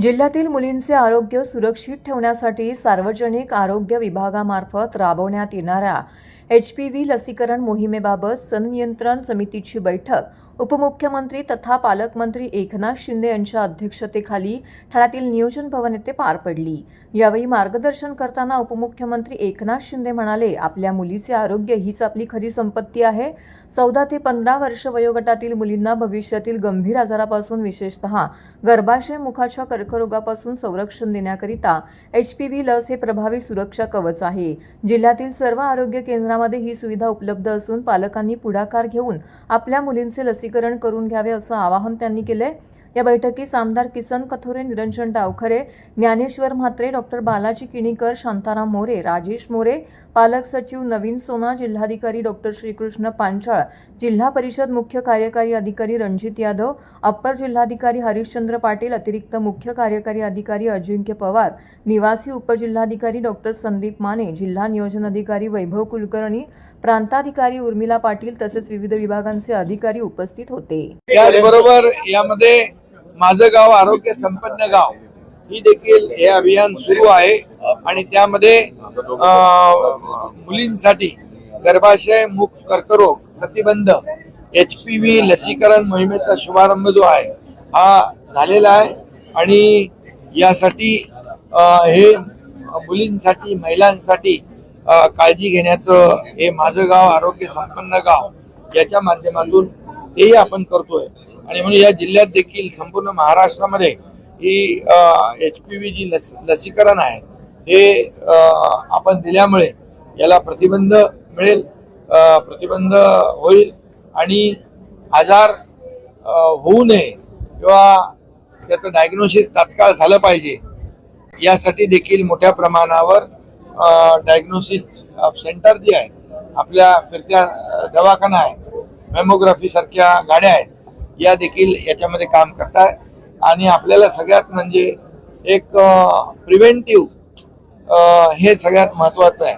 जिल्ह्यातील मुलींचे आरोग्य सुरक्षित ठेवण्यासाठी सार्वजनिक आरोग्य विभागामार्फत राबवण्यात येणाऱ्या HPV लसीकरण मोहिमेबाबत संनियंत्रण समितीची बैठक उपमुख्यमंत्री तथा पालकमंत्री एकनाथ शिंदे यांच्या अध्यक्षतेखाली ठाण्यातील नियोजन भवन येथे पार पडली। यावेळी मार्गदर्शन करताना उपमुख्यमंत्री एकनाथ शिंदे म्हणाले, आपल्या मुलीचे आरोग्य हीच आपली खरी संपत्ती आहे। 14 ते 15 वर्ष वयोगटातील मुलींना भविष्यातील गंभीर आजारापासून विशेषतः गर्भाशय मुखाच्या कर्करोगापासून संरक्षण देण्याकरिता HPV लस हे प्रभावी सुरक्षा कवच आहे। जिल्ह्यातील सर्व आरोग्य केंद्रांमध्ये ही सुविधा उपलब्ध असून पालकांनी पुढाकार घेऊन आपल्या मुलींचे लसीकरण करून घ्यावे असं आवाहन त्यांनी केले। या बैठकीस आमदार किसन कथोरे, निरंजन डावखरे, ज्ञानेश्वर म्हात्रे, डॉक्टर बालाजी किणीकर, शांताराम मोरे, राजेश मोरे, पालक सचिव नवीन सोना, जिल्हाधिकारी डॉक्टर श्रीकृष्ण पांचाळ, जिल्हा परिषद मुख्य कार्यकारी अधिकारी रणजित यादव, अप्पर जिल्हाधिकारी हरिश्चंद्र पाटील, अतिरिक्त मुख्य कार्यकारी अधिकारी अजिंक्य पवार, निवासी उपजिल्हाधिकारी डॉक्टर संदीप माने, जिल्हा नियोजन अधिकारी वैभव कुलकर्णी, प्रांताधिकारी उर्मिला पाटील तसेच विविध विभागांचे अधिकारी उपस्थित होते। त्याचबरोबर यामध्ये माझं गाव आरोग्य संपन्न गाव ही देखील हे अभियान सुरू आहे आणि त्यामध्ये मुलींसाठी गर्भाशय मुख कर्करोग प्रतिबंध HPV लसीकरण मोहिमेचा शुभारंभ जो आहे हा झालेला आहे आणि यासाठी हे मुलींसाठी महिलांसाठी काळजी घेण्याचं हे माझं गाव आरोग्य संपन्न गाव याच्या माध्यमातून हेही आपण करतोय आणि म्हणून या जिल्ह्यात देखील संपूर्ण महाराष्ट्रामध्ये ही HPV जी लसीकरण आहे हे आपण दिल्यामुळे याला प्रतिबंध मिळेल, प्रतिबंध होईल आणि आजार होऊ नये किंवा त्याचं डायग्नोसिस तात्काळ झालं पाहिजे यासाठी देखील मोठ्या प्रमाणावर डायग्नोसिस सेंटर जे आहे, आपल्या फिरत्या दवाखाना आहे, मॅमोग्राफी सारख्या गाड्या आहेत, या देखील याच्यामध्ये काम करतात आणि आपल्याला सगळ्यात म्हणजे एक प्रिव्हेंटिव्ह हे सगळ्यात महत्वाचं आहे।